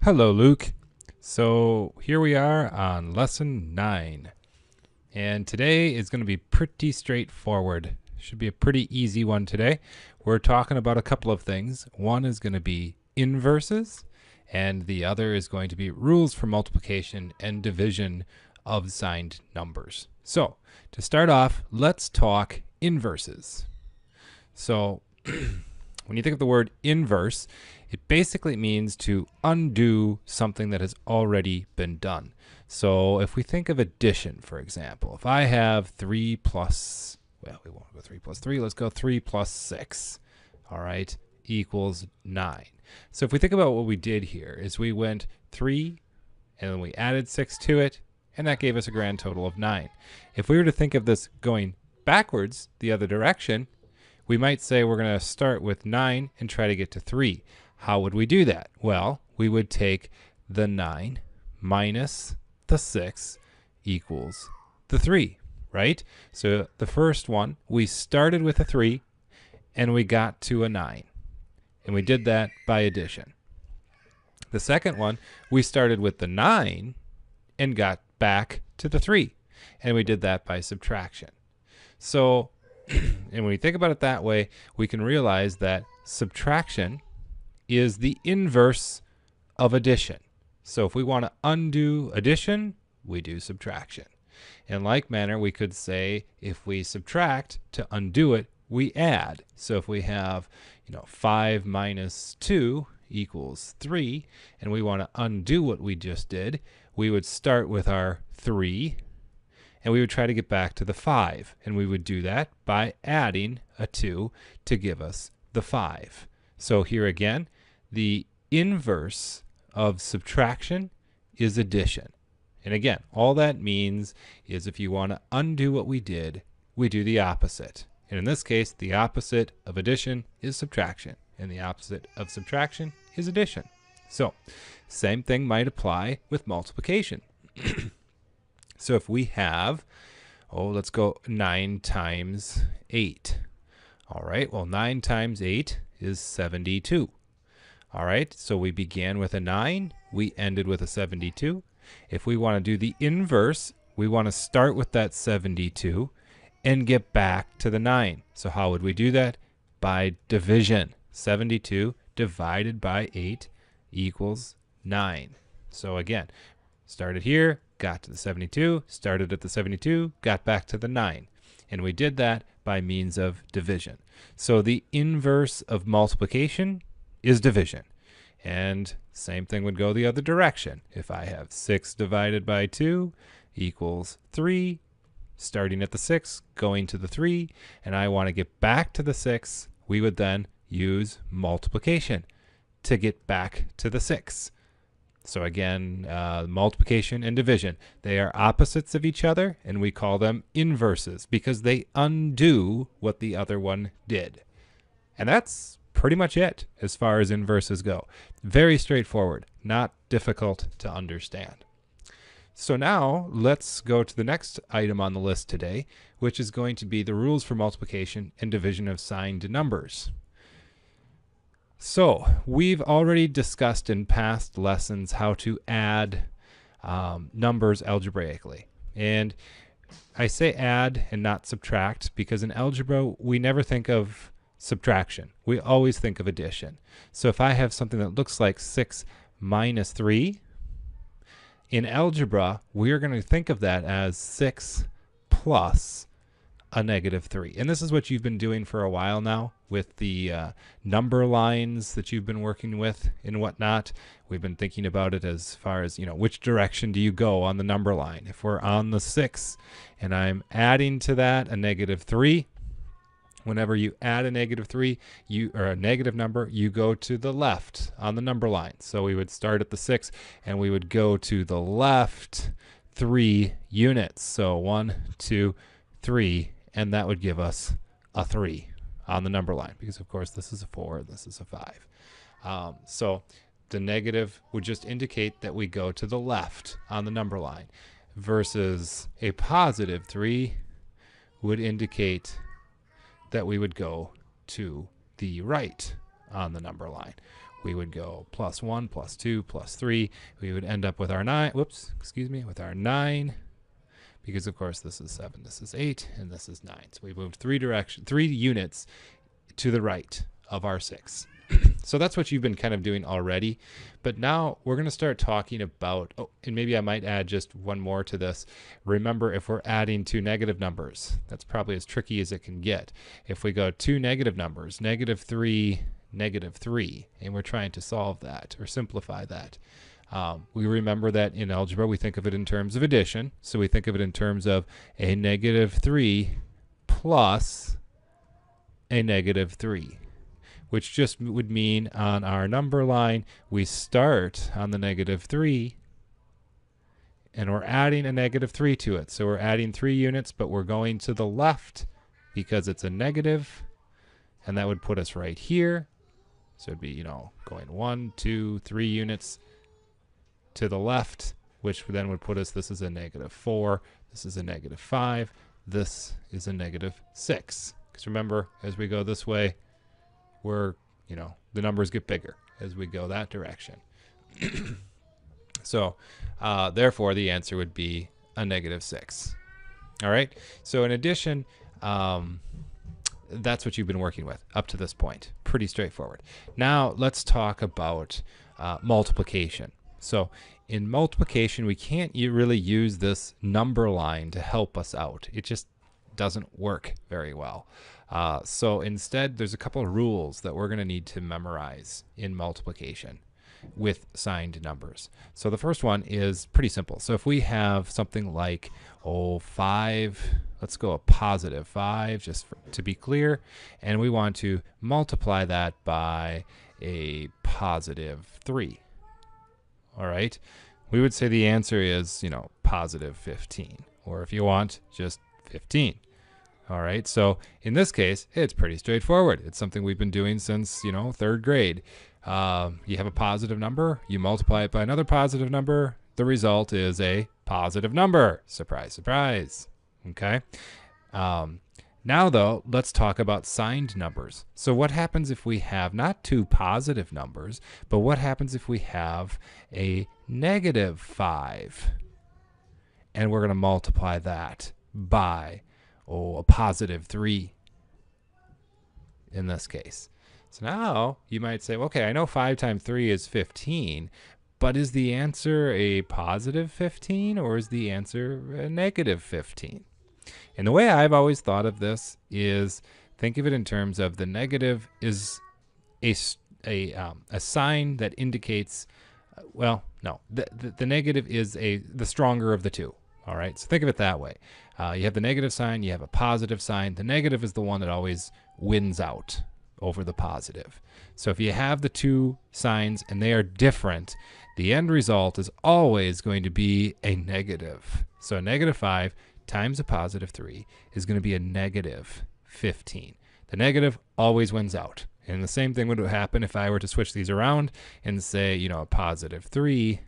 Hello, Luke. So here we are on lesson 9. And today is going to be pretty straightforward. Should be a pretty easy one today. We're talking about a couple of things. One is going to be inverses, and the other is going to be rules for multiplication and division of signed numbers. So to start off, let's talk inverses. So when you think of the word inverse, it basically means to undo something that has already been done. So if we think of addition, for example, if I have 3 plus, well, we won't go 3 plus 3, let's go 3 plus 6, all right, equals 9. So if we think about what we did here is we went 3 and then we added 6 to it, and that gave us a grand total of 9. If we were to think of this going backwards the other direction, we might say we're going to start with 9 and try to get to 3. How would we do that? Well, we would take the 9 minus the 6 equals the 3, right? So the first one, we started with a 3 and we got to a 9. And we did that by addition. The second one, we started with the 9 and got back to the 3. And we did that by subtraction. So, and when we think about it that way, we can realize that subtraction is the inverse of addition. So if we want to undo addition, we do subtraction. In like manner, we could say if we subtract, to undo it, we add. So if we have, 5 minus 2 equals 3, and we want to undo what we just did, we would start with our 3, and we would try to get back to the 5. And we would do that by adding a 2 to give us the 5. So here again, the inverse of subtraction is addition. And again, all that means is if you want to undo what we did, we do the opposite. And in this case, the opposite of addition is subtraction, and the opposite of subtraction is addition. So, same thing might apply with multiplication. So if we have, let's go 9 times 8. All right, well, 9 times 8 is 72. All right, so we began with a 9, we ended with a 72. If we want to do the inverse, we want to start with that 72 and get back to the 9. So how would we do that? By division. 72 divided by 8 equals 9. So again, started here, got to the 72, started at the 72, got back to the 9. And we did that by means of division. So the inverse of multiplication is division. And same thing would go the other direction. If I have 6 divided by 2 equals 3, starting at the 6, going to the 3, and I want to get back to the 6, we would then use multiplication to get back to the 6. So again, multiplication and division, they are opposites of each other, and we call them inverses because they undo what the other one did. And that's pretty much it as far as inverses go. Very straightforward, not difficult to understand. So now let's go to the next item on the list today, which is going to be the rules for multiplication and division of signed numbers. So we've already discussed in past lessons how to add numbers algebraically. And I say add and not subtract because in algebra we never think of subtraction. We always think of addition. So if I have something that looks like 6 minus 3, in algebra, we're going to think of that as 6 plus a negative 3. And this is what you've been doing for a while now with the number lines that you've been working with and whatnot. We've been thinking about it as far as, which direction do you go on the number line? If we're on the 6 and I'm adding to that a negative 3, whenever you add a negative 3, or a negative number, you go to the left on the number line. So we would start at the 6 and we would go to the left 3 units. So 1, 2, 3, and that would give us a 3 on the number line because, of course, this is a 4, this is a 5. So the negative would just indicate that we go to the left on the number line versus a positive 3 would indicate that we would go to the right on the number line. we would go plus 1, plus 2, plus 3. We would end up with our 9, with our 9, because of course this is 7, this is 8, and this is 9. So we moved 3 units to the right of our 6. So that's what you've been kind of doing already. But now we're going to start talking about, and maybe I might add just one more to this. Remember, if we're adding 2 negative numbers, that's probably as tricky as it can get. If we go 2 negative numbers, -3, -3, and we're trying to solve that or simplify that. We remember that in algebra, we think of it in terms of addition. So we think of it in terms of a -3 plus a -3. Which just would mean on our number line, we start on the -3, and we're adding a -3 to it. So we're adding 3 units, but we're going to the left because it's a negative, and that would put us right here. So it'd be, going 1, 2, 3 units to the left, which then would put us, this is a -4, this is a -5, this is a -6. Because remember, as we go this way, the numbers get bigger as we go that direction. So therefore the answer would be a -6. All right. So in addition, that's what you've been working with up to this point. Pretty straightforward. Now let's talk about multiplication. So in multiplication, we can't really use this number line to help us out. It just doesn't work very well. So instead, there's a couple of rules that we're going to need to memorize in multiplication with signed numbers. So the first one is pretty simple. So if we have something like, 5, let's go a positive 5, to be clear, and we want to multiply that by a positive 3. All right, we would say the answer is, positive 15, or if you want, just 15. All right, so in this case, it's pretty straightforward. It's something we've been doing since, 3rd grade. You have a positive number, you multiply it by another positive number, the result is a positive number. Surprise, surprise. Okay. Now, though, let's talk about signed numbers. So what happens if we have not 2 positive numbers, but what happens if we have a -5? And we're going to multiply that by a positive 3 in this case. So now you might say, okay, I know 5 times 3 is 15, but is the answer a positive 15 or is the answer a -15? And the way I've always thought of this is, think of it in terms of the negative is a sign that indicates, the negative is the stronger of the two. All right, so think of it that way. You have the negative sign, you have a positive sign. The negative is the one that always wins out over the positive. So if you have the 2 signs and they are different, the end result is always going to be a negative. So a -5 times a positive 3 is going to be a -15. The negative always wins out. And the same thing would happen if I were to switch these around and say, a positive 3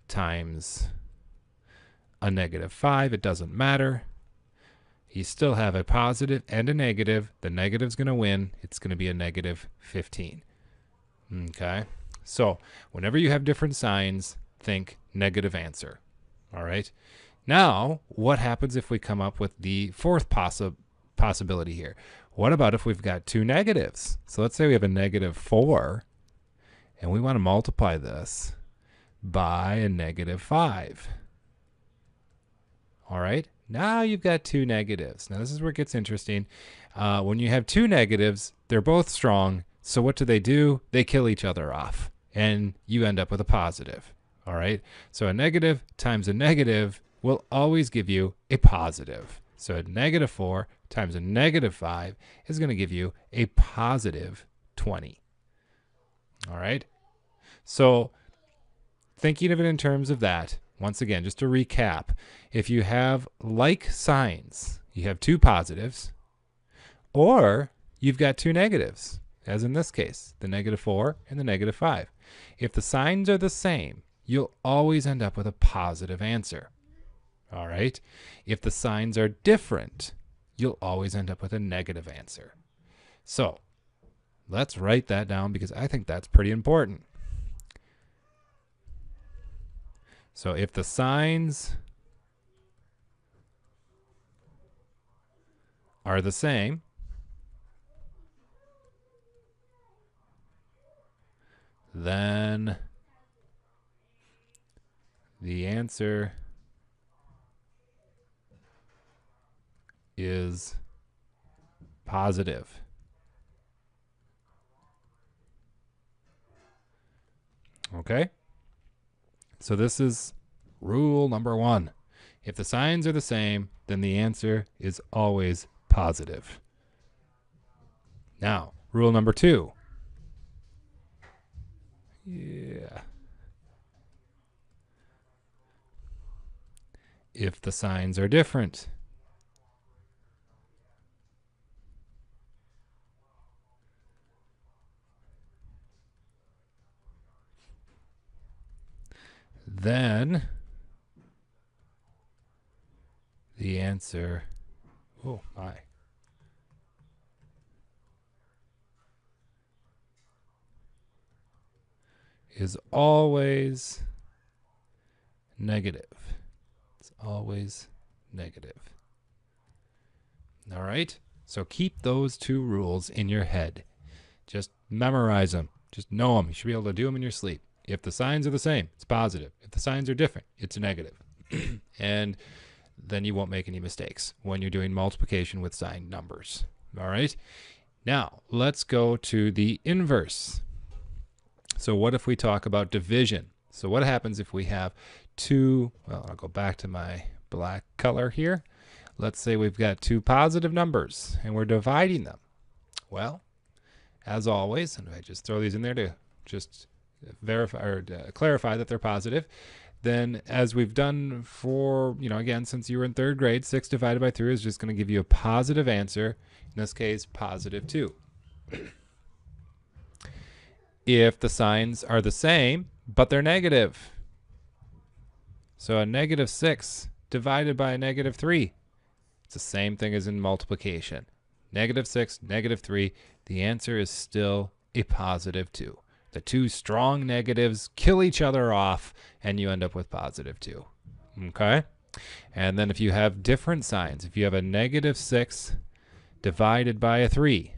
times a -5, it doesn't matter. You still have a positive and a negative. The negative's going to win. It's going to be a -15. Okay? So whenever you have different signs, think negative answer. All right? Now, what happens if we come up with the 4th possibility here? What about if we've got 2 negatives? So let's say we have a -4, and we want to multiply this by a -5. All right, now you've got 2 negatives. Now this is where it gets interesting. When you have 2 negatives, they're both strong. So what do? They kill each other off, and you end up with a positive. All right, so a negative times a negative will always give you a positive. So a -4 times a -5 is going to give you a positive 20. All right, so thinking of it in terms of that, once again, just to recap, if you have like signs, you have 2 positives, or you've got 2 negatives, as in this case, the -4 and the -5. If the signs are the same, you'll always end up with a positive answer. All right? If the signs are different, you'll always end up with a negative answer. So Let's write that down because I think that's pretty important. So if the signs are the same, then the answer is positive. Okay? So this is rule number 1. If the signs are the same, then the answer is always positive. Now, rule number 2. Yeah. If the signs are different, then the answer, oh my, is always negative. It's always negative. All right? So keep those 2 rules in your head. Just memorize them. Just know them. You should be able to do them in your sleep. If the signs are the same, it's positive. If the signs are different, it's a negative. And then you won't make any mistakes when you're doing multiplication with signed numbers. All right? Now, let's go to the inverse. So what if we talk about division? So what happens if we have 2, well, I'll go back to my black color here. Let's say we've got 2 positive numbers and we're dividing them. Well, as always, and I just throw these in there to just verify or clarify that they're positive, then as we've done for, again, since you were in 3rd grade, 6 divided by 3 is just going to give you a positive answer. In this case, positive 2. If the signs are the same, but they're negative. So a negative 6 divided by a negative 3. It's the same thing as in multiplication. Negative 6, negative 3. The answer is still a positive 2. The 2 strong negatives kill each other off, and you end up with positive 2. Okay? And then if you have different signs, if you have a negative 6 divided by a 3,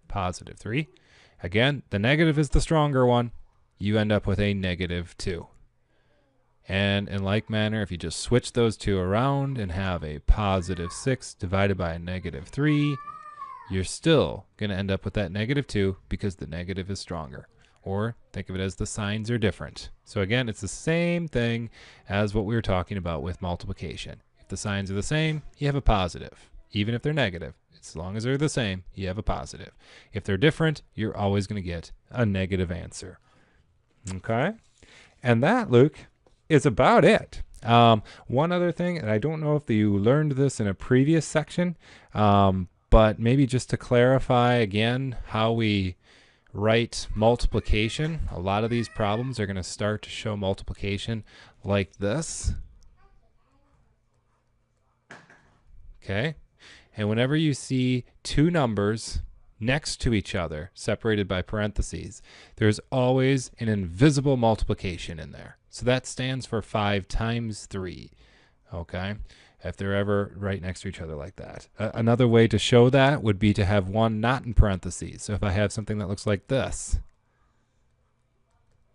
positive 3, again, the negative is the stronger one. You end up with a negative 2. And in like manner, if you just switch those 2 around and have a positive 6 divided by a negative 3, you're still going to end up with that negative 2 because the negative is stronger. Or think of it as the signs are different. So again, it's the same thing as what we were talking about with multiplication. If the signs are the same, you have a positive. Even if they're negative, as long as they're the same, you have a positive. If they're different, you're always going to get a negative answer. Okay? And that, Luke, is about it. One other thing, and I don't know if you learned this in a previous section, but maybe just to clarify again how we write multiplication. A lot of these problems are going to start to show multiplication like this. Okay? And whenever you see 2 numbers next to each other, separated by parentheses, there's always an invisible multiplication in there. So that stands for 5 times 3. Okay? If they're ever right next to each other like that. Another way to show that would be to have one not in parentheses. So if I have something that looks like this,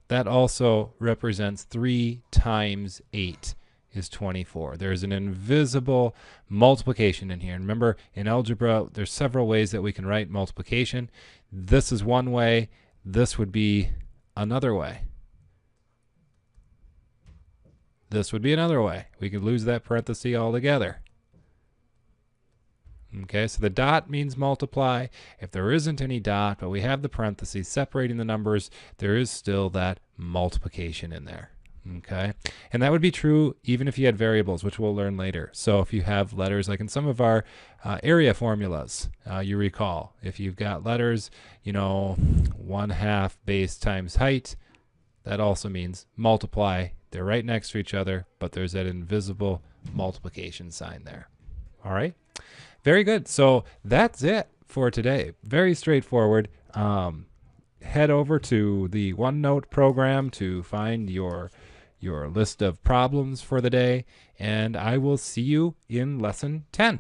that also represents 3 times 8 is 24. There's an invisible multiplication in here. And remember, in algebra, there's several ways that we can write multiplication. This is one way. This would be another way. This would be another way. We could lose that parenthesis altogether. Okay, so the dot means multiply. If there isn't any dot, but we have the parentheses separating the numbers, there is still that multiplication in there. Okay, and that would be true even if you had variables, which we'll learn later. So if you have letters, like in some of our area formulas, you recall, if you've got letters, 1/2 base times height, that also means multiply. They're right next to each other, but there's that invisible multiplication sign there. All right. Very good. So that's it for today. Very straightforward. Head over to the OneNote program to find your list of problems for the day, and I will see you in lesson 10.